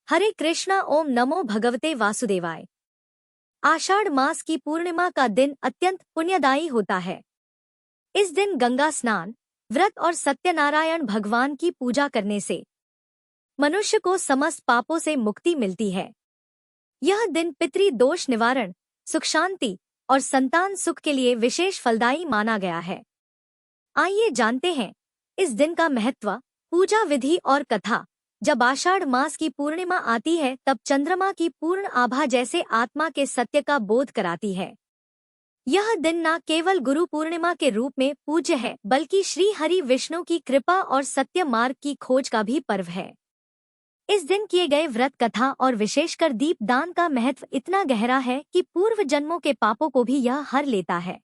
हरे कृष्णा। ओम नमो भगवते वासुदेवाय। आषाढ़ मास की पूर्णिमा का दिन अत्यंत पुण्यदायी होता है। इस दिन गंगा स्नान, व्रत और सत्यनारायण भगवान की पूजा करने से मनुष्य को समस्त पापों से मुक्ति मिलती है। यह दिन पितृ दोष निवारण, सुख शांति और संतान सुख के लिए विशेष फलदायी माना गया है। आइए जानते हैं इस दिन का महत्व, पूजा विधि और कथा। जब आषाढ़ मास की पूर्णिमा आती है तब चंद्रमा की पूर्ण आभा जैसे आत्मा के सत्य का बोध कराती है। यह दिन न केवल गुरु पूर्णिमा के रूप में पूज्य है बल्कि श्री हरि विष्णु की कृपा और सत्य मार्ग की खोज का भी पर्व है। इस दिन किए गए व्रत कथा और विशेषकर दीप दान का महत्व इतना गहरा है कि पूर्व जन्मों के पापों को भी यह हर लेता है।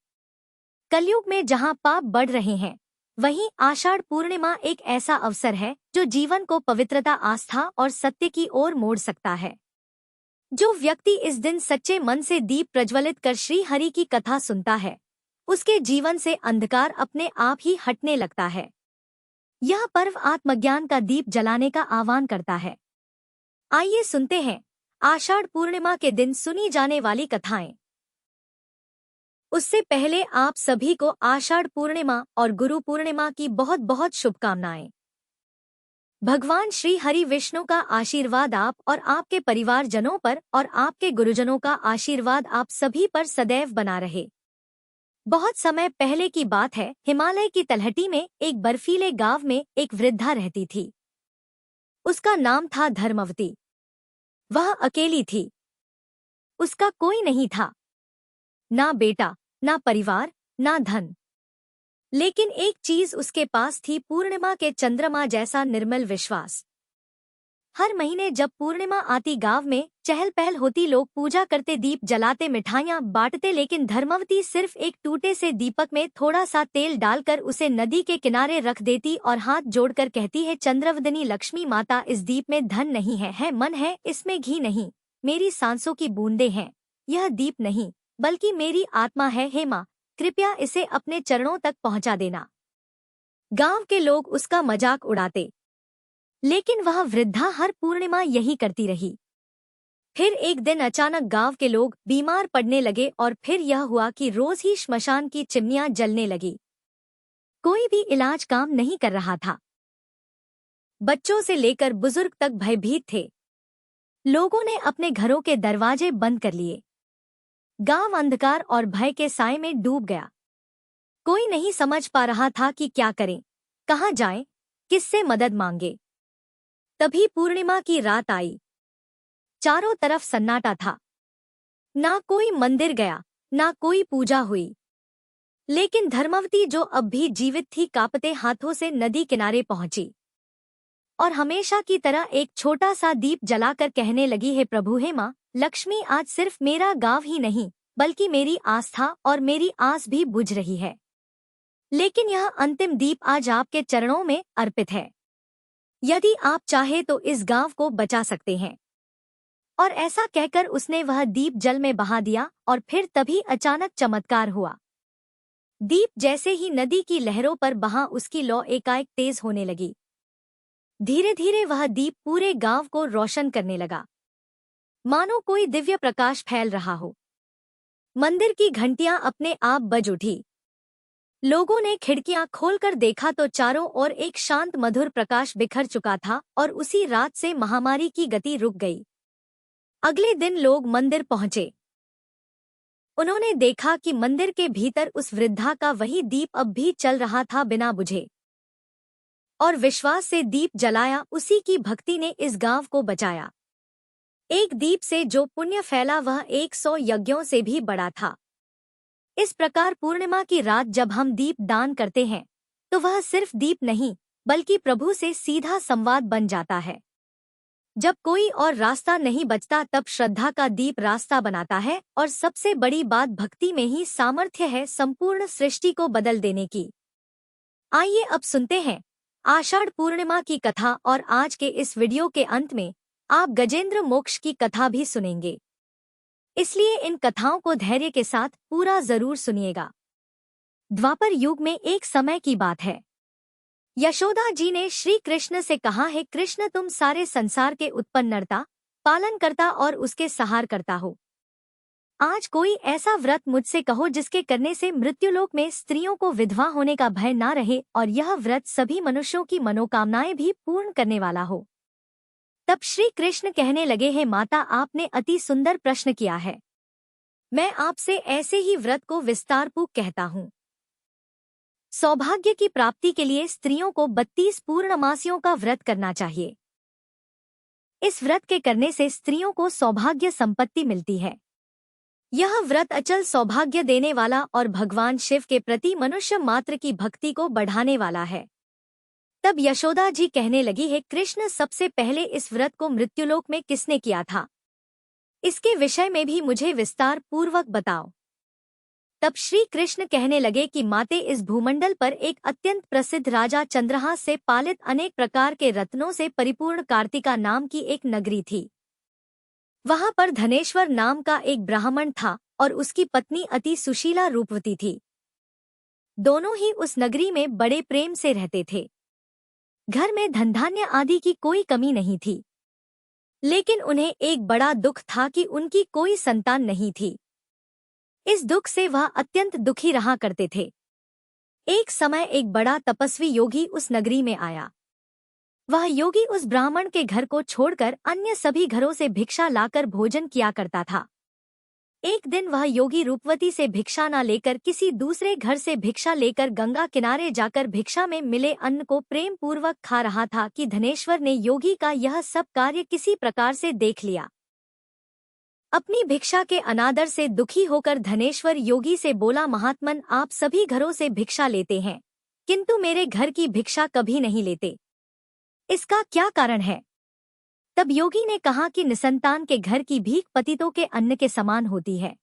कलयुग में जहां पाप बढ़ रहे हैं, वहीं आषाढ़ पूर्णिमा एक ऐसा अवसर है जो जीवन को पवित्रता, आस्था और सत्य की ओर मोड़ सकता है। जो व्यक्ति इस दिन सच्चे मन से दीप प्रज्वलित कर श्री हरि की कथा सुनता है, उसके जीवन से अंधकार अपने आप ही हटने लगता है। यह पर्व आत्मज्ञान का दीप जलाने का आह्वान करता है। आइए सुनते हैं आषाढ़ पूर्णिमा के दिन सुनी जाने वाली कथाएं। उससे पहले आप सभी को आषाढ़ पूर्णिमा और गुरु पूर्णिमा की बहुत बहुत शुभकामनाएं। भगवान श्री हरि विष्णु का आशीर्वाद आप और आपके परिवारजनों पर और आपके गुरुजनों का आशीर्वाद आप सभी पर सदैव बना रहे। बहुत समय पहले की बात है, हिमालय की तलहटी में एक बर्फीले गांव में एक वृद्धा रहती थी। उसका नाम था धर्मवती। वह अकेली थी। उसका कोई नहीं था, ना बेटा, ना परिवार, ना धन। लेकिन एक चीज उसके पास थी, पूर्णिमा के चंद्रमा जैसा निर्मल विश्वास। हर महीने जब पूर्णिमा आती गांव में चहल पहल होती, लोग पूजा करते, दीप जलाते, मिठाइयां बांटते, लेकिन धर्मवती सिर्फ एक टूटे से दीपक में थोड़ा सा तेल डालकर उसे नदी के किनारे रख देती और हाथ जोड़कर कहती है, चंद्रवदनी लक्ष्मी माता, इस दीप में धन नहीं है मन है, इसमें घी नहीं, मेरी सांसों की बूंदें हैं। यह दीप नहीं बल्कि मेरी आत्मा है, हे माँ, कृपया इसे अपने चरणों तक पहुंचा देना। गांव के लोग उसका मजाक उड़ाते, लेकिन वह वृद्धा हर पूर्णिमा यही करती रही। फिर एक दिन अचानक गांव के लोग बीमार पड़ने लगे और फिर यह हुआ कि रोज ही श्मशान की चिमनियां जलने लगी। कोई भी इलाज काम नहीं कर रहा था। बच्चों से लेकर बुजुर्ग तक भयभीत थे। लोगों ने अपने घरों के दरवाजे बंद कर लिए। गांव अंधकार और भय के साए में डूब गया। कोई नहीं समझ पा रहा था कि क्या करें, कहां जाएं, किससे मदद मांगे। तभी पूर्णिमा की रात आई। चारों तरफ सन्नाटा था। ना कोई मंदिर गया, ना कोई पूजा हुई। लेकिन धर्मवती, जो अब भी जीवित थी, कांपते हाथों से नदी किनारे पहुंची और हमेशा की तरह एक छोटा सा दीप जलाकर कहने लगी, हे प्रभु, हे माँ लक्ष्मी, आज सिर्फ मेरा गांव ही नहीं बल्कि मेरी आस्था और मेरी आस भी बुझ रही है। लेकिन यह अंतिम दीप आज आपके चरणों में अर्पित है। यदि आप चाहे तो इस गांव को बचा सकते हैं। और ऐसा कहकर उसने वह दीप जल में बहा दिया और फिर तभी अचानक चमत्कार हुआ। दीप जैसे ही नदी की लहरों पर बहा, उसकी लौ एकाएक तेज होने लगी। धीरे धीरे वह दीप पूरे गांव को रोशन करने लगा, मानो कोई दिव्य प्रकाश फैल रहा हो। मंदिर की घंटियां अपने आप बज उठी। लोगों ने खिड़कियां खोलकर देखा तो चारों ओर एक शांत मधुर प्रकाश बिखर चुका था और उसी रात से महामारी की गति रुक गई। अगले दिन लोग मंदिर पहुंचे। उन्होंने देखा कि मंदिर के भीतर उस वृद्धा का वही दीप अब भी चल रहा था, बिना बुझे, और विश्वास से दीप जलाया। उसी की भक्ति ने इस गांव को बचाया। एक दीप से जो पुण्य फैला वह 100 यज्ञों से भी बड़ा था। इस प्रकार पूर्णिमा की रात जब हम दीप दान करते हैं तो वह सिर्फ दीप नहीं बल्कि प्रभु से सीधा संवाद बन जाता है। जब कोई और रास्ता नहीं बचता तब श्रद्धा का दीप रास्ता बनाता है, और सबसे बड़ी बात, भक्ति में ही सामर्थ्य है संपूर्ण सृष्टि को बदल देने की। आइए अब सुनते हैं आषाढ़ पूर्णिमा की कथा, और आज के इस वीडियो के अंत में आप गजेंद्र मोक्ष की कथा भी सुनेंगे। इसलिए इन कथाओं को धैर्य के साथ पूरा जरूर सुनिएगा। द्वापर युग में एक समय की बात है। यशोदा जी ने श्री कृष्ण से कहा है, कृष्ण तुम सारे संसार के उत्पन्नकर्ता, पालन करता और उसके सहार करता हो। आज कोई ऐसा व्रत मुझसे कहो जिसके करने से मृत्युलोक में स्त्रियों को विधवा होने का भय ना रहे और यह व्रत सभी मनुष्यों की मनोकामनाएं भी पूर्ण करने वाला हो। तब श्री कृष्ण कहने लगे, हे माता, आपने अति सुंदर प्रश्न किया है। मैं आपसे ऐसे ही व्रत को विस्तारपूर्वक कहता हूँ। सौभाग्य की प्राप्ति के लिए स्त्रियों को 32 पूर्णमासियों का व्रत करना चाहिए। इस व्रत के करने से स्त्रियों को सौभाग्य संपत्ति मिलती है। यह व्रत अचल सौभाग्य देने वाला और भगवान शिव के प्रति मनुष्य मात्र की भक्ति को बढ़ाने वाला है। तब यशोदा जी कहने लगी, है कृष्ण, सबसे पहले इस व्रत को मृत्युलोक में किसने किया था? इसके विषय में भी मुझे विस्तार पूर्वक बताओ। तब श्री कृष्ण कहने लगे कि माते, इस भूमंडल पर एक अत्यंत प्रसिद्ध राजा चंद्रहास से पालित अनेक प्रकार के रत्नों से परिपूर्ण कार्तिका नाम की एक नगरी थी। वहां पर धनेश्वर नाम का एक ब्राह्मण था और उसकी पत्नी अति सुशीला रूपवती थी। दोनों ही उस नगरी में बड़े प्रेम से रहते थे। घर में धन धान्य आदि की कोई कमी नहीं थी, लेकिन उन्हें एक बड़ा दुख था कि उनकी कोई संतान नहीं थी। इस दुख से वह अत्यंत दुखी रहा करते थे। एक समय एक बड़ा तपस्वी योगी उस नगरी में आया। वह योगी उस ब्राह्मण के घर को छोड़कर अन्य सभी घरों से भिक्षा लाकर भोजन किया करता था। एक दिन वह योगी रूपवती से भिक्षा न लेकर किसी दूसरे घर से भिक्षा लेकर गंगा किनारे जाकर भिक्षा में मिले अन्न को प्रेम पूर्वक खा रहा था कि धनेश्वर ने योगी का यह सब कार्य किसी प्रकार से देख लिया। अपनी भिक्षा के अनादर से दुखी होकर धनेश्वर योगी से बोला, महात्मन, आप सभी घरों से भिक्षा लेते हैं, किंतु मेरे घर की भिक्षा कभी नहीं लेते। इसका क्या कारण है? तब योगी ने कहा कि निसंतान के घर की भीख पतितों के अन्न के समान होती है,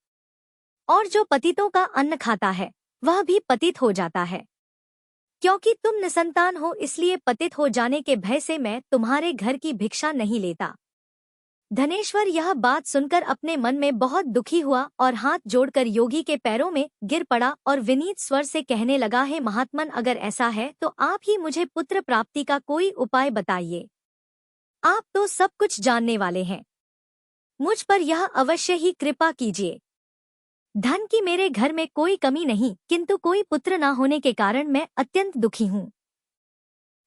और जो पतितों का अन्न खाता है वह भी पतित हो जाता है। क्योंकि तुम निसंतान हो, इसलिए पतित हो जाने के भय से मैं तुम्हारे घर की भिक्षा नहीं लेता। धनेश्वर यह बात सुनकर अपने मन में बहुत दुखी हुआ और हाथ जोड़कर योगी के पैरों में गिर पड़ा और विनीत स्वर से कहने लगा, है महात्मन, अगर ऐसा है तो आप ही मुझे पुत्र प्राप्ति का कोई उपाय बताइए। आप तो सब कुछ जानने वाले हैं, मुझ पर यह अवश्य ही कृपा कीजिए। धन की मेरे घर में कोई कमी नहीं, किंतु कोई पुत्र न होने के कारण मैं अत्यंत दुखी हूँ।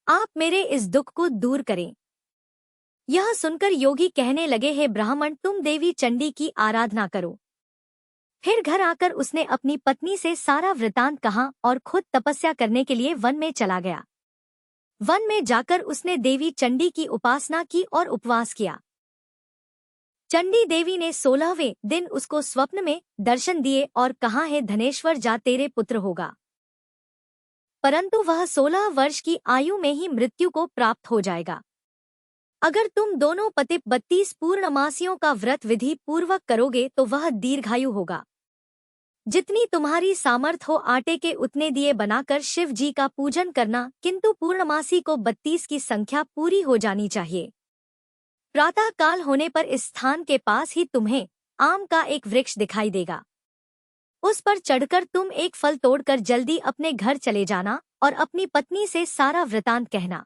आप मेरे इस दुख को दूर करें। यह सुनकर योगी कहने लगे, हे ब्राह्मण, तुम देवी चंडी की आराधना करो। फिर घर आकर उसने अपनी पत्नी से सारा वृतांत कहा और खुद तपस्या करने के लिए वन में चला गया। वन में जाकर उसने देवी चंडी की उपासना की और उपवास किया। चंडी देवी ने 16वें दिन उसको स्वप्न में दर्शन दिए और कहा, है धनेश्वर, जा, तेरे पुत्र होगा, परंतु वह 16 वर्ष की आयु में ही मृत्यु को प्राप्त हो जाएगा। अगर तुम दोनों पति 32 पूर्णमासियों का व्रत विधि पूर्वक करोगे तो वह दीर्घायु होगा। जितनी तुम्हारी सामर्थ हो आटे के उतने दिए बनाकर शिव जी का पूजन करना, किंतु पूर्णमासी को 32 की संख्या पूरी हो जानी चाहिए। प्रातः काल होने पर इस स्थान के पास ही तुम्हें आम का एक वृक्ष दिखाई देगा। उस पर चढ़कर तुम एक फल तोड़कर जल्दी अपने घर चले जाना और अपनी पत्नी से सारा वृतांत कहना।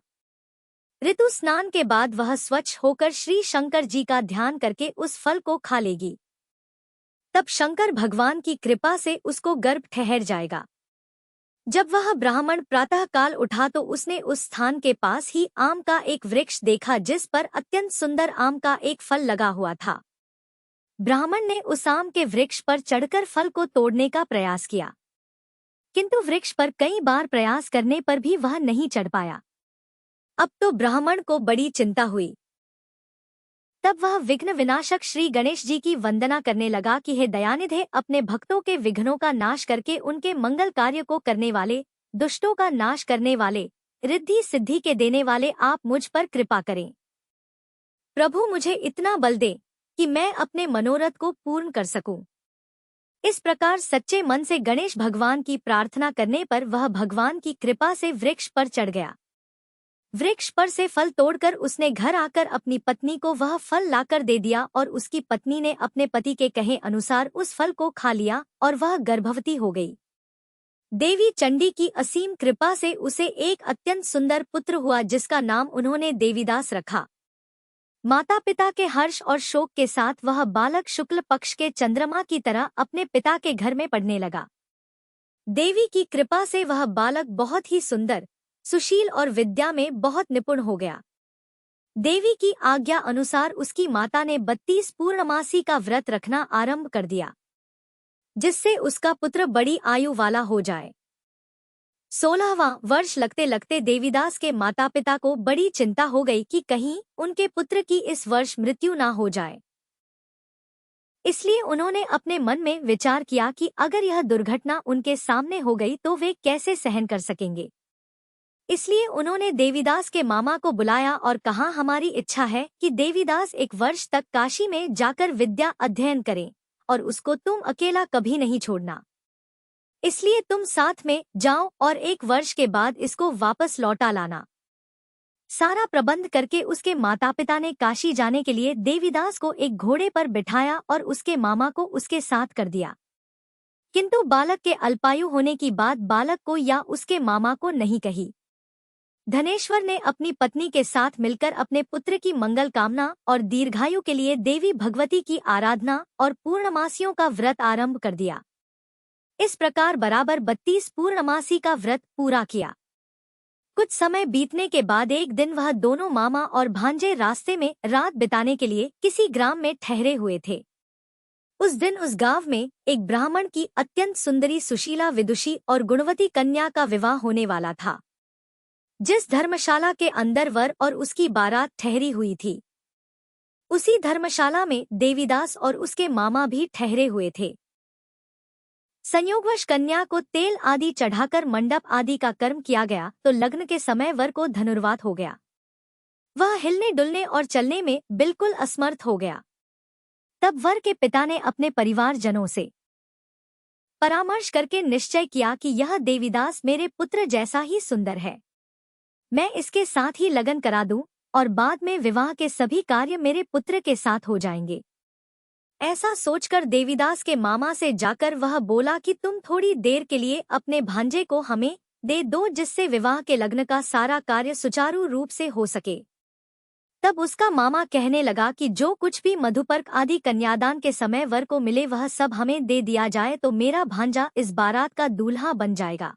ऋतु स्नान के बाद वह स्वच्छ होकर श्री शंकर जी का ध्यान करके उस फल को खा लेगी। तब शंकर भगवान की कृपा से उसको गर्भ ठहर जाएगा। जब वह ब्राह्मण प्रातः काल उठा तो उसने उस स्थान के पास ही आम का एक वृक्ष देखा जिस पर अत्यंत सुंदर आम का एक फल लगा हुआ था। ब्राह्मण ने उस आम के वृक्ष पर चढ़कर फल को तोड़ने का प्रयास किया, किंतु वृक्ष पर कई बार प्रयास करने पर भी वह नहीं चढ़ पाया। अब तो ब्राह्मण को बड़ी चिंता हुई। तब वह विघ्न विनाशक श्री गणेश जी की वंदना करने लगा कि हे दयानिधे, अपने भक्तों के विघ्नों का नाश करके उनके मंगल कार्य को करने वाले, दुष्टों का नाश करने वाले, रिद्धि सिद्धि के देने वाले, आप मुझ पर कृपा करें। प्रभु, मुझे इतना बल दे कि मैं अपने मनोरथ को पूर्ण कर सकूं। इस प्रकार सच्चे मन से गणेश भगवान की प्रार्थना करने पर वह भगवान की कृपा से वृक्ष पर चढ़ गया। वृक्ष पर से फल तोड़कर उसने घर आकर अपनी पत्नी को वह फल लाकर दे दिया और उसकी पत्नी ने अपने पति के कहे अनुसार उस फल को खा लिया और वह गर्भवती हो गई। देवी चंडी की असीम कृपा से उसे एक अत्यंत सुंदर पुत्र हुआ जिसका नाम उन्होंने देवीदास रखा। माता पिता के हर्ष और शोक के साथ वह बालक शुक्ल पक्ष के चंद्रमा की तरह अपने पिता के घर में पढ़ने लगा। देवी की कृपा से वह बालक बहुत ही सुंदर, सुशील और विद्या में बहुत निपुण हो गया। देवी की आज्ञा अनुसार उसकी माता ने 32 पूर्णमासी का व्रत रखना आरंभ कर दिया, जिससे उसका पुत्र बड़ी आयु वाला हो जाए। 16वां वर्ष लगते लगते देवीदास के माता पिता को बड़ी चिंता हो गई कि कहीं उनके पुत्र की इस वर्ष मृत्यु ना हो जाए। इसलिए उन्होंने अपने मन में विचार किया कि अगर यह दुर्घटना उनके सामने हो गई तो वे कैसे सहन कर सकेंगे। इसलिए उन्होंने देवीदास के मामा को बुलाया और कहा, हमारी इच्छा है कि देवीदास 1 वर्ष तक काशी में जाकर विद्या अध्ययन करें और उसको तुम अकेला कभी नहीं छोड़ना। इसलिए तुम साथ में जाओ और 1 वर्ष के बाद इसको वापस लौटा लाना। सारा प्रबंध करके उसके माता पिता ने काशी जाने के लिए देवीदास को एक घोड़े पर बिठाया और उसके मामा को उसके साथ कर दिया। किंतु बालक के अल्पायु होने की बात बालक को या उसके मामा को नहीं कही। धनेश्वर ने अपनी पत्नी के साथ मिलकर अपने पुत्र की मंगल कामना और दीर्घायु के लिए देवी भगवती की आराधना और पूर्णमासियों का व्रत आरंभ कर दिया। इस प्रकार बराबर 32 पूर्णमासी का व्रत पूरा किया। कुछ समय बीतने के बाद एक दिन वह दोनों मामा और भांजे रास्ते में रात बिताने के लिए किसी ग्राम में ठहरे हुए थे। उस दिन उस गांव में एक ब्राह्मण की अत्यंत सुंदरी, सुशीला, विदुषी और गुणवती कन्या का विवाह होने वाला था। जिस धर्मशाला के अंदर वर और उसकी बारात ठहरी हुई थी, उसी धर्मशाला में देवीदास और उसके मामा भी ठहरे हुए थे। संयोगवश कन्या को तेल आदि चढ़ाकर मंडप आदि का कर्म किया गया तो लग्न के समय वर को धनुर्वात हो गया। वह हिलने डुलने और चलने में बिल्कुल असमर्थ हो गया। तब वर के पिता ने अपने परिवारजनों से परामर्श करके निश्चय किया कि यह देवीदास मेरे पुत्र जैसा ही सुंदर है, मैं इसके साथ ही लगन करा दूं और बाद में विवाह के सभी कार्य मेरे पुत्र के साथ हो जाएंगे। ऐसा सोचकर देवीदास के मामा से जाकर वह बोला कि तुम थोड़ी देर के लिए अपने भांजे को हमें दे दो, जिससे विवाह के लग्न का सारा कार्य सुचारू रूप से हो सके। तब उसका मामा कहने लगा कि जो कुछ भी मधुपर्क आदि कन्यादान के समय वर को मिले वह सब हमें दे दिया जाए तो मेरा भांजा इस बारात का दूल्हा बन जाएगा।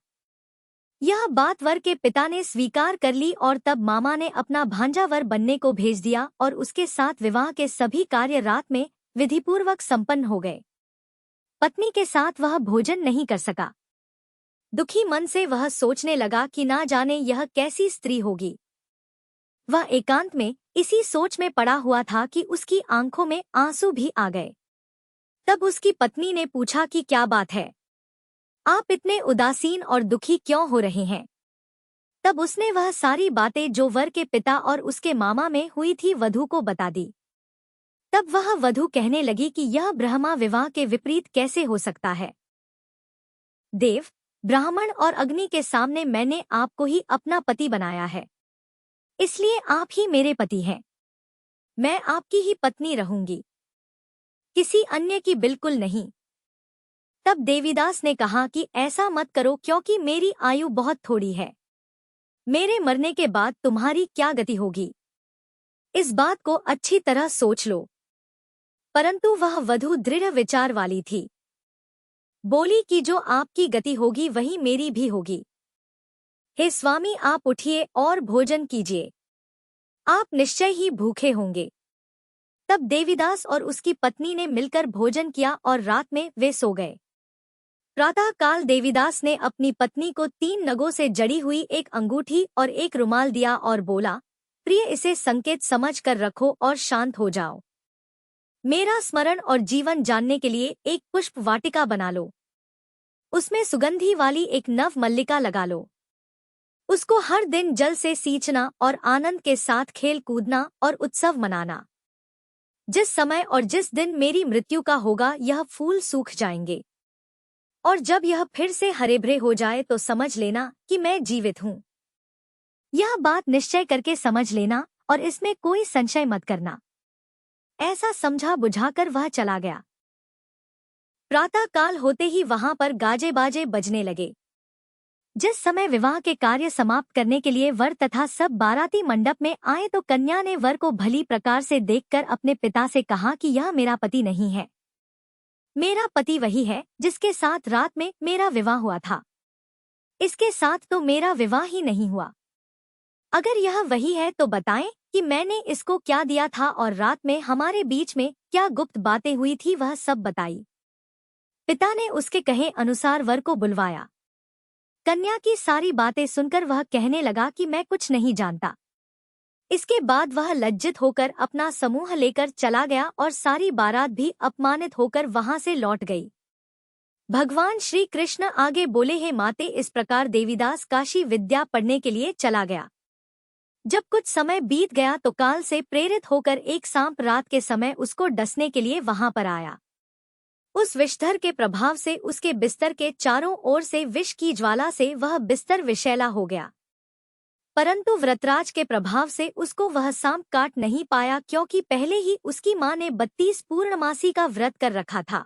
यह बात वर के पिता ने स्वीकार कर ली और तब मामा ने अपना भांजा वर बनने को भेज दिया और उसके साथ विवाह के सभी कार्य रात में विधिपूर्वक संपन्न हो गए। पत्नी के साथ वह भोजन नहीं कर सका। दुखी मन से वह सोचने लगा कि ना जाने यह कैसी स्त्री होगी। वह एकांत में इसी सोच में पड़ा हुआ था कि उसकी आंखों में आंसू भी आ गए। तब उसकी पत्नी ने पूछा कि क्या बात है, आप इतने उदासीन और दुखी क्यों हो रहे हैं। तब उसने वह सारी बातें जो वर के पिता और उसके मामा में हुई थी वधू को बता दी। तब वह वधू कहने लगी कि यह ब्रह्मा विवाह के विपरीत कैसे हो सकता है। देव, ब्राह्मण और अग्नि के सामने मैंने आपको ही अपना पति बनाया है, इसलिए आप ही मेरे पति हैं। मैं आपकी ही पत्नी रहूंगी, किसी अन्य की बिल्कुल नहीं। तब देवीदास ने कहा कि ऐसा मत करो, क्योंकि मेरी आयु बहुत थोड़ी है। मेरे मरने के बाद तुम्हारी क्या गति होगी, इस बात को अच्छी तरह सोच लो। परंतु वह वधू दृढ़ विचार वाली थी। बोली कि जो आपकी गति होगी वही मेरी भी होगी। हे स्वामी, आप उठिए और भोजन कीजिए, आप निश्चय ही भूखे होंगे। तब देवीदास और उसकी पत्नी ने मिलकर भोजन किया और रात में वे सो गए। प्रातः काल देवीदास ने अपनी पत्नी को 3 नगों से जड़ी हुई एक अंगूठी और एक रुमाल दिया और बोला, प्रिय, इसे संकेत समझ कर रखो और शांत हो जाओ। मेरा स्मरण और जीवन जानने के लिए एक पुष्प वाटिका बना लो, उसमें सुगंधी वाली एक नव मल्लिका लगा लो। उसको हर दिन जल से सींचना और आनंद के साथ खेल कूदना और उत्सव मनाना। जिस समय और जिस दिन मेरी मृत्यु का होगा यह फूल सूख जाएंगे, और जब यह फिर से हरे भरे हो जाए तो समझ लेना कि मैं जीवित हूँ। यह बात निश्चय करके समझ लेना और इसमें कोई संशय मत करना। ऐसा समझा बुझाकर वह चला गया। प्रातः काल होते ही वहां पर गाजे बाजे बजने लगे। जिस समय विवाह के कार्य समाप्त करने के लिए वर तथा सब बाराती मंडप में आए तो कन्या ने वर को भली प्रकार से देखकर अपने पिता से कहा कि यह मेरा पति नहीं है। मेरा पति वही है जिसके साथ रात में मेरा विवाह हुआ था। इसके साथ तो मेरा विवाह ही नहीं हुआ। अगर यह वही है तो बताएं कि मैंने इसको क्या दिया था और रात में हमारे बीच में क्या गुप्त बातें हुई थी, वह सब बताई। पिता ने उसके कहे अनुसार वर को बुलवाया। कन्या की सारी बातें सुनकर वह कहने लगा कि मैं कुछ नहीं जानता। इसके बाद वह लज्जित होकर अपना समूह लेकर चला गया और सारी बारात भी अपमानित होकर वहां से लौट गई। भगवान श्री कृष्ण आगे बोले, हे माते, इस प्रकार देवीदास काशी विद्या पढ़ने के लिए चला गया। जब कुछ समय बीत गया तो काल से प्रेरित होकर एक सांप रात के समय उसको डसने के लिए वहां पर आया। उस विषधर के प्रभाव से उसके बिस्तर के चारों ओर से विष की ज्वाला से वह बिस्तर विषैला हो गया, परंतु व्रतराज के प्रभाव से उसको वह सांप काट नहीं पाया, क्योंकि पहले ही उसकी मां ने 32 पूर्णमासी का व्रत कर रखा था।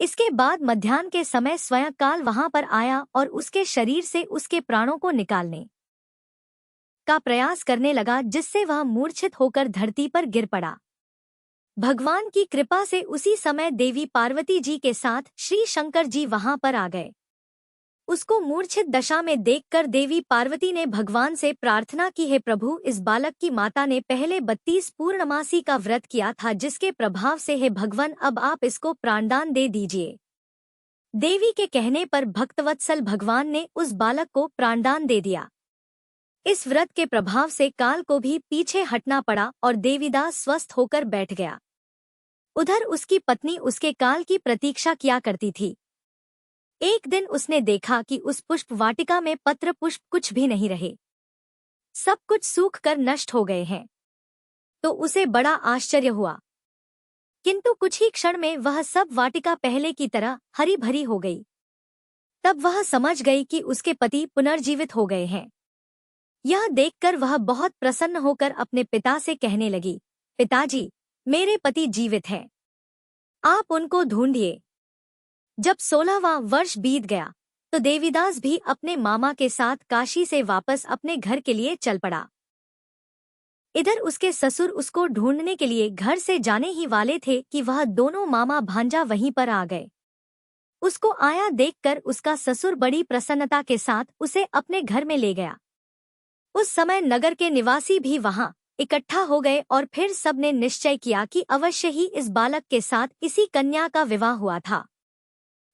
इसके बाद मध्याह्न के समय स्वयं काल वहां पर आया और उसके शरीर से उसके प्राणों को निकालने का प्रयास करने लगा, जिससे वह मूर्छित होकर धरती पर गिर पड़ा। भगवान की कृपा से उसी समय देवी पार्वती जी के साथ श्री शंकर जी वहां पर आ गए। उसको मूर्छित दशा में देखकर देवी पार्वती ने भगवान से प्रार्थना की, हे प्रभु, इस बालक की माता ने पहले 32 पूर्णमासी का व्रत किया था, जिसके प्रभाव से हे भगवान अब आप इसको प्राणदान दे दीजिए। देवी के कहने पर भक्तवत्सल भगवान ने उस बालक को प्राणदान दे दिया। इस व्रत के प्रभाव से काल को भी पीछे हटना पड़ा और देवीदास स्वस्थ होकर बैठ गया। उधर उसकी पत्नी उसके काल की प्रतीक्षा किया करती थी। एक दिन उसने देखा कि उस पुष्प वाटिका में पत्र पुष्प कुछ भी नहीं रहे, सब कुछ सूख कर नष्ट हो गए हैं। तो उसे बड़ा आश्चर्य हुआ, किंतु कुछ ही क्षण में वह सब वाटिका पहले की तरह हरी भरी हो गई। तब वह समझ गई कि उसके पति पुनर्जीवित हो गए हैं। यह देखकर वह बहुत प्रसन्न होकर अपने पिता से कहने लगी, पिताजी, मेरे पति जीवित हैं, आप उनको ढूंढिए। जब 16वां वर्ष बीत गया तो देवीदास भी अपने मामा के साथ काशी से वापस अपने घर के लिए चल पड़ा। इधर उसके ससुर उसको ढूंढने के लिए घर से जाने ही वाले थे कि वह दोनों मामा भांजा वहीं पर आ गए। उसको आया देखकर उसका ससुर बड़ी प्रसन्नता के साथ उसे अपने घर में ले गया। उस समय नगर के निवासी भी वहां इकट्ठा हो गए और फिर सबने निश्चय किया कि अवश्य ही इस बालक के साथ इसी कन्या का विवाह हुआ था।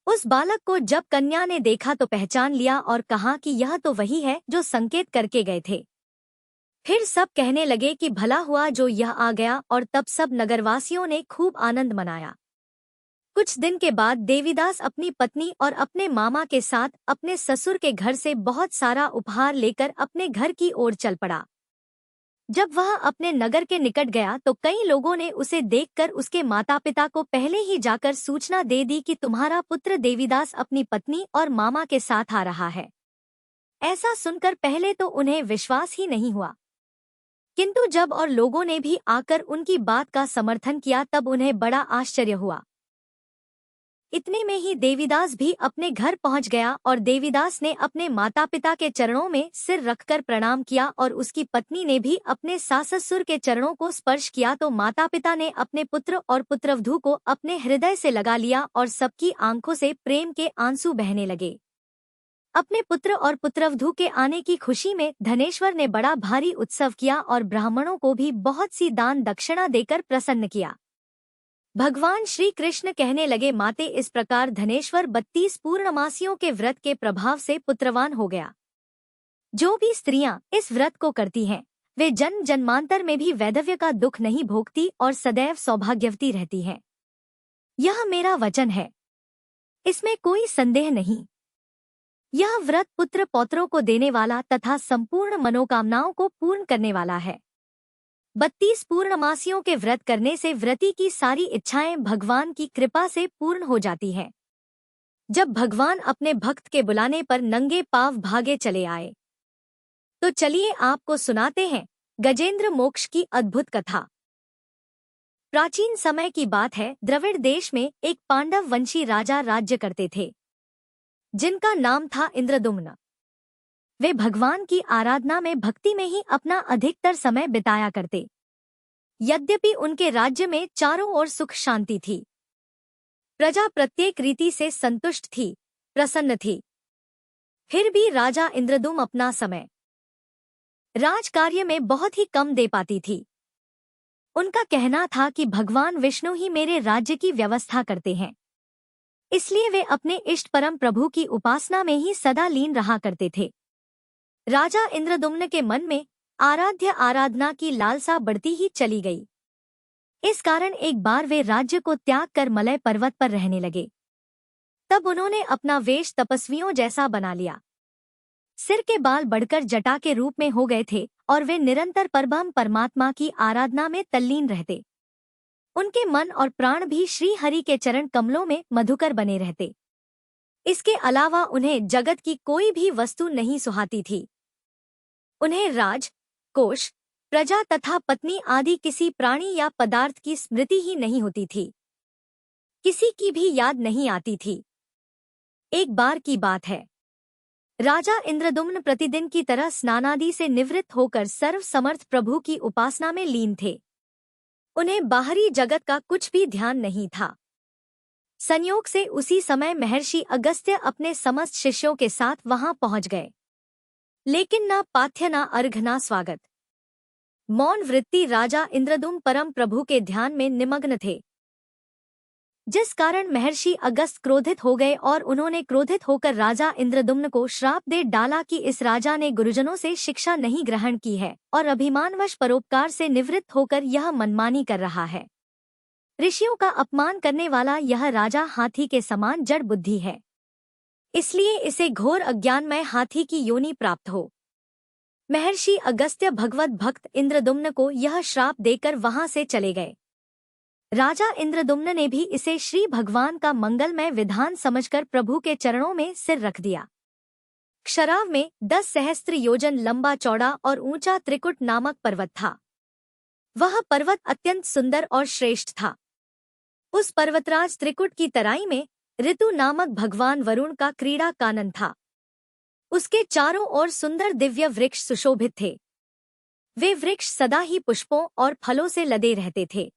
उस बालक को जब कन्या ने देखा तो पहचान लिया और कहा कि यह तो वही है जो संकेत करके गए थे। फिर सब कहने लगे कि भला हुआ जो यह आ गया, और तब सब नगरवासियों ने खूब आनंद मनाया। कुछ दिन के बाद देवीदास अपनी पत्नी और अपने मामा के साथ अपने ससुर के घर से बहुत सारा उपहार लेकर अपने घर की ओर चल पड़ा। जब वह अपने नगर के निकट गया तो कई लोगों ने उसे देखकर उसके माता पिता को पहले ही जाकर सूचना दे दी कि तुम्हारा पुत्र देवीदास अपनी पत्नी और मामा के साथ आ रहा है। ऐसा सुनकर पहले तो उन्हें विश्वास ही नहीं हुआ, किंतु जब और लोगों ने भी आकर उनकी बात का समर्थन किया तब उन्हें बड़ा आश्चर्य हुआ। इतने में ही देवीदास भी अपने घर पहुंच गया और देवीदास ने अपने माता पिता के चरणों में सिर रखकर प्रणाम किया और उसकी पत्नी ने भी अपने सास ससुर के चरणों को स्पर्श किया। तो माता पिता ने अपने पुत्र और पुत्रवधू को अपने हृदय से लगा लिया और सबकी आंखों से प्रेम के आंसू बहने लगे। अपने पुत्र और पुत्रवधू के आने की खुशी में धनेश्वर ने बड़ा भारी उत्सव किया और ब्राह्मणों को भी बहुत सी दान दक्षिणा देकर प्रसन्न किया। भगवान श्री कृष्ण कहने लगे, माते, इस प्रकार धनेश्वर 32 पूर्णमासियों के व्रत के प्रभाव से पुत्रवान हो गया। जो भी स्त्रियां इस व्रत को करती हैं, वे जन्म जन्मांतर में भी वैधव्य का दुख नहीं भोगती और सदैव सौभाग्यवती रहती हैं। यह मेरा वचन है, इसमें कोई संदेह नहीं। यह व्रत पुत्र पौत्रों को देने वाला तथा संपूर्ण मनोकामनाओं को पूर्ण करने वाला है। 32 पूर्णमासियों के व्रत करने से व्रती की सारी इच्छाएं भगवान की कृपा से पूर्ण हो जाती हैं। जब भगवान अपने भक्त के बुलाने पर नंगे पांव भागे चले आए, तो चलिए आपको सुनाते हैं गजेंद्र मोक्ष की अद्भुत कथा। प्राचीन समय की बात है, द्रविड़ देश में एक पांडव वंशी राजा राज्य करते थे। जिनका नाम था इंद्रदुम्न। वे भगवान की आराधना में भक्ति में ही अपना अधिकतर समय बिताया करते। यद्यपि उनके राज्य में चारों ओर सुख शांति थी, प्रजा प्रत्येक रीति से संतुष्ट थी, प्रसन्न थी, फिर भी राजा इंद्रदुम्न अपना समय राजकार्य में बहुत ही कम दे पाती थी। उनका कहना था कि भगवान विष्णु ही मेरे राज्य की व्यवस्था करते हैं, इसलिए वे अपने इष्ट परम प्रभु की उपासना में ही सदा लीन रहा करते थे। राजा इंद्रदुम्न के मन में आराध्य आराधना की लालसा बढ़ती ही चली गई। इस कारण एक बार वे राज्य को त्याग कर मलय पर्वत पर रहने लगे। तब उन्होंने अपना वेश तपस्वियों जैसा बना लिया। सिर के बाल बढ़कर जटा के रूप में हो गए थे और वे निरंतर परब्रह्म परमात्मा की आराधना में तल्लीन रहते। उनके मन और प्राण भी श्री हरि के चरण कमलों में मधुकर बने रहते। इसके अलावा उन्हें जगत की कोई भी वस्तु नहीं सुहाती थी। उन्हें राज, कोष, प्रजा तथा पत्नी आदि किसी प्राणी या पदार्थ की स्मृति ही नहीं होती थी। किसी की भी याद नहीं आती थी। एक बार की बात है, राजा इंद्रदुम्न प्रतिदिन की तरह स्नानादि से निवृत्त होकर सर्व समर्थ प्रभु की उपासना में लीन थे। उन्हें बाहरी जगत का कुछ भी ध्यान नहीं था। संयोग से उसी समय महर्षि अगस्त्य अपने समस्त शिष्यों के साथ वहां पहुंच गए, लेकिन न पाथ्य न अर्घ न स्वागत। मौन वृत्ति राजा इंद्रदुम्न परम प्रभु के ध्यान में निमग्न थे, जिस कारण महर्षि अगस्त क्रोधित हो गए और उन्होंने क्रोधित होकर राजा इंद्रदुम्न को श्राप दे डाला कि इस राजा ने गुरुजनों से शिक्षा नहीं ग्रहण की है और अभिमानवश परोपकार से निवृत्त होकर यह मनमानी कर रहा है। ऋषियों का अपमान करने वाला यह राजा हाथी के समान जड़ बुद्धि है, इसलिए इसे घोर अज्ञानमय हाथी की योनि प्राप्त हो। महर्षि अगस्त्य भगवत भक्त इंद्रदुम्न को यह श्राप देकर वहां से चले गए। राजा इंद्रदुम्न ने भी इसे श्री भगवान का मंगलमय विधान समझकर प्रभु के चरणों में सिर रख दिया। क्षराव में 10 सहस्त्र योजन लंबा चौड़ा और ऊंचा त्रिकुट नामक पर्वत था। वह पर्वत अत्यंत सुंदर और श्रेष्ठ था। उस पर्वतराज त्रिकुट की तराई में ऋतु नामक भगवान वरुण का क्रीड़ा कानन था। उसके चारों ओर सुंदर दिव्य वृक्ष सुशोभित थे। वे वृक्ष सदा ही पुष्पों और फलों से लदे रहते थे।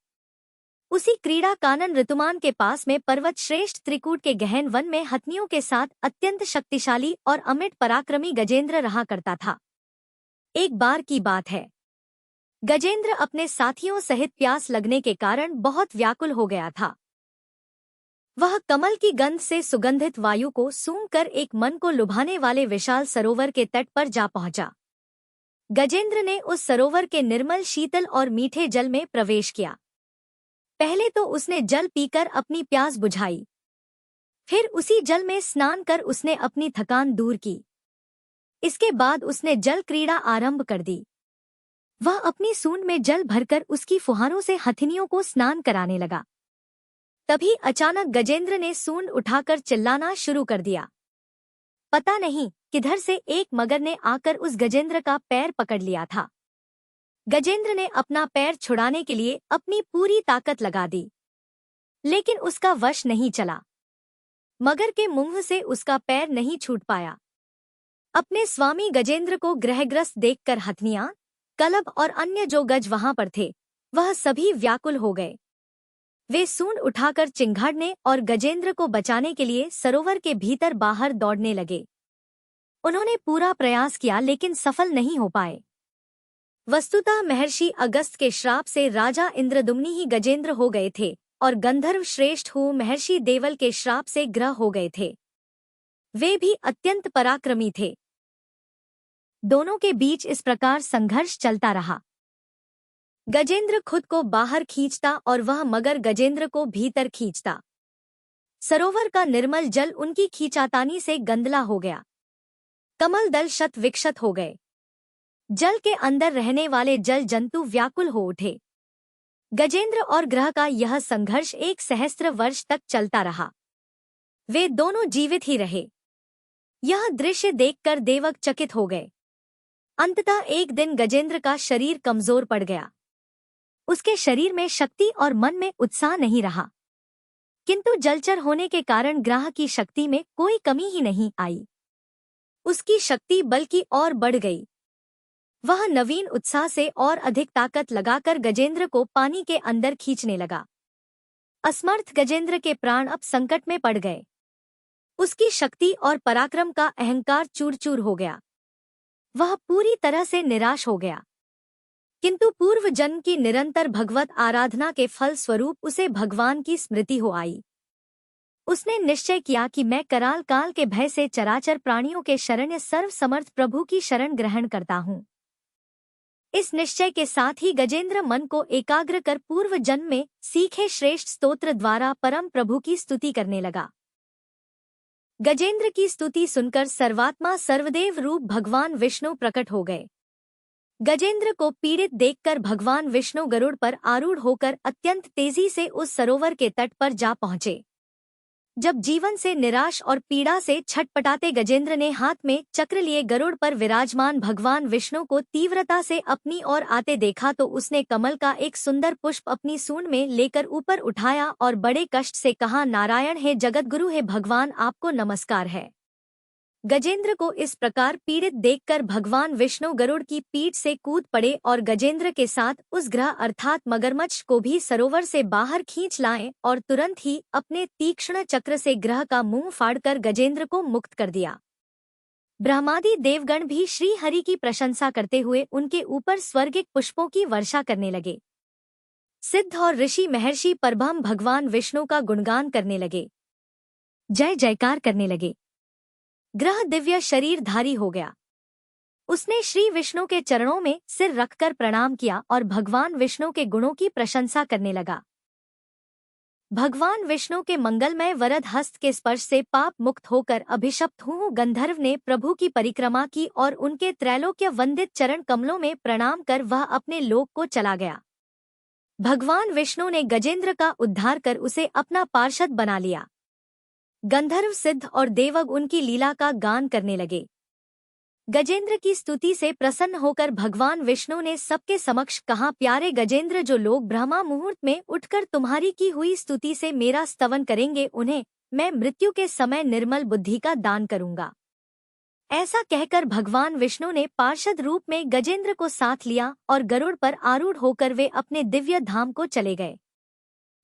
उसी क्रीड़ा कानन ऋतुमान के पास में पर्वत श्रेष्ठ त्रिकूट के गहन वन में हथनियों के साथ अत्यंत शक्तिशाली और अमिट पराक्रमी गजेंद्र रहा करता था। एक बार की बात है, गजेंद्र अपने साथियों सहित प्यास लगने के कारण बहुत व्याकुल हो गया था। वह कमल की गंध से सुगंधित वायु को सूंघकर एक मन को लुभाने वाले विशाल सरोवर के तट पर जा पहुंचा। गजेंद्र ने उस सरोवर के निर्मल शीतल और मीठे जल में प्रवेश किया। पहले तो उसने जल पीकर अपनी प्यास बुझाई, फिर उसी जल में स्नान कर उसने अपनी थकान दूर की। इसके बाद उसने जल क्रीड़ा आरंभ कर दी। वह अपनी सूंड में जल भरकर उसकी फुहारों से हथिनियों को स्नान कराने लगा। तभी अचानक गजेंद्र ने सूंड उठाकर चिल्लाना शुरू कर दिया। पता नहीं किधर से एक मगर ने आकर उस गजेंद्र का पैर पकड़ लिया था। गजेंद्र ने अपना पैर छुड़ाने के लिए अपनी पूरी ताकत लगा दी, लेकिन उसका वश नहीं चला। मगर के मुंह से उसका पैर नहीं छूट पाया। अपने स्वामी गजेंद्र को ग्रहग्रस्त देखकर हथनियां, कलब और अन्य जो गज वहां पर थे, वह सभी व्याकुल हो गए। वे सूंड उठाकर चिंघाड़ने और गजेंद्र को बचाने के लिए सरोवर के भीतर बाहर दौड़ने लगे। उन्होंने पूरा प्रयास किया, लेकिन सफल नहीं हो पाए। वस्तुतः महर्षि अगस्त के श्राप से राजा इंद्रदुम्नि ही गजेंद्र हो गए थे और गंधर्व श्रेष्ठ हु महर्षि देवल के श्राप से ग्रह हो गए थे। वे भी अत्यंत पराक्रमी थे। दोनों के बीच इस प्रकार संघर्ष चलता रहा। गजेंद्र खुद को बाहर खींचता और वह मगर गजेंद्र को भीतर खींचता। सरोवर का निर्मल जल उनकी खींचातानी से गंदला हो गया। कमल दल शत विक्षत हो गए। जल के अंदर रहने वाले जल जंतु व्याकुल हो उठे। गजेंद्र और ग्रह का यह संघर्ष 1 सहस्त्र वर्ष तक चलता रहा। वे दोनों जीवित ही रहे। यह दृश्य देखकर देवक चकित हो गए। अंततः एक दिन गजेंद्र का शरीर कमजोर पड़ गया। उसके शरीर में शक्ति और मन में उत्साह नहीं रहा। किंतु जलचर होने के कारण ग्रह की शक्ति में कोई कमी ही नहीं आई। उसकी शक्ति बल्कि और बढ़ गई। वह नवीन उत्साह से और अधिक ताकत लगाकर गजेंद्र को पानी के अंदर खींचने लगा। असमर्थ गजेंद्र के प्राण अब संकट में पड़ गए। उसकी शक्ति और पराक्रम का अहंकार चूर चूर हो गया। वह पूरी तरह से निराश हो गया। किंतु पूर्व जन्म की निरंतर भगवत आराधना के फल स्वरूप उसे भगवान की स्मृति हो आई। उसने निश्चय किया कि मैं कराल काल के भय से चराचर प्राणियों के शरण्य सर्व समर्थ प्रभु की शरण ग्रहण करता हूँ। इस निश्चय के साथ ही गजेंद्र मन को एकाग्र कर पूर्व जन्म में सीखे श्रेष्ठ स्तोत्र द्वारा परम प्रभु की स्तुति करने लगा। गजेंद्र की स्तुति सुनकर सर्वात्मा सर्वदेव रूप भगवान विष्णु प्रकट हो गए। गजेंद्र को पीड़ित देखकर भगवान विष्णु गरुड़ पर आरूढ़ होकर अत्यंत तेजी से उस सरोवर के तट पर जा पहुंचे। जब जीवन से निराश और पीड़ा से छटपटाते गजेंद्र ने हाथ में चक्र लिए गरुड़ पर विराजमान भगवान विष्णु को तीव्रता से अपनी ओर आते देखा तो उसने कमल का एक सुंदर पुष्प अपनी सूंड में लेकर ऊपर उठाया और बड़े कष्ट से कहा, नारायण हे जगतगुरु हे भगवान, आपको नमस्कार है। गजेंद्र को इस प्रकार पीड़ित देखकर भगवान विष्णु गरुड़ की पीठ से कूद पड़े और गजेंद्र के साथ उस ग्रह अर्थात मगरमच्छ को भी सरोवर से बाहर खींच लाए और तुरंत ही अपने तीक्ष्ण चक्र से ग्रह का मुंह फाड़कर गजेंद्र को मुक्त कर दिया। ब्रह्मादि देवगण भी श्री हरि की प्रशंसा करते हुए उनके ऊपर स्वर्गिक पुष्पों की वर्षा करने लगे। सिद्ध और ऋषि महर्षि परब्रह्म भगवान विष्णु का गुणगान करने लगे, जय जयकार करने लगे। ग्रह दिव्य शरीरधारी हो गया। उसने श्री विष्णु के चरणों में सिर रखकर प्रणाम किया और भगवान विष्णु के गुणों की प्रशंसा करने लगा। भगवान विष्णु के मंगलमय वरद हस्त के स्पर्श से पाप मुक्त होकर अभिशप्त हुए गंधर्व ने प्रभु की परिक्रमा की और उनके त्रैलोक्य वंदित चरण कमलों में प्रणाम कर वह अपने लोक को चला गया। भगवान विष्णु ने गजेंद्र का उद्धार कर उसे अपना पार्षद बना लिया। गंधर्व, सिद्ध और देवग उनकी लीला का गान करने लगे। गजेंद्र की स्तुति से प्रसन्न होकर भगवान विष्णु ने सबके समक्ष कहा, प्यारे गजेंद्र, जो लोग ब्रह्मा मुहूर्त में उठकर तुम्हारी की हुई स्तुति से मेरा स्तवन करेंगे, उन्हें मैं मृत्यु के समय निर्मल बुद्धि का दान करूंगा। ऐसा कहकर भगवान विष्णु ने पार्षद रूप में गजेंद्र को साथ लिया और गरुड़ पर आरूढ़ होकर वे अपने दिव्य धाम को चले गए।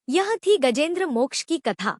यह थी गजेंद्र मोक्ष की कथा।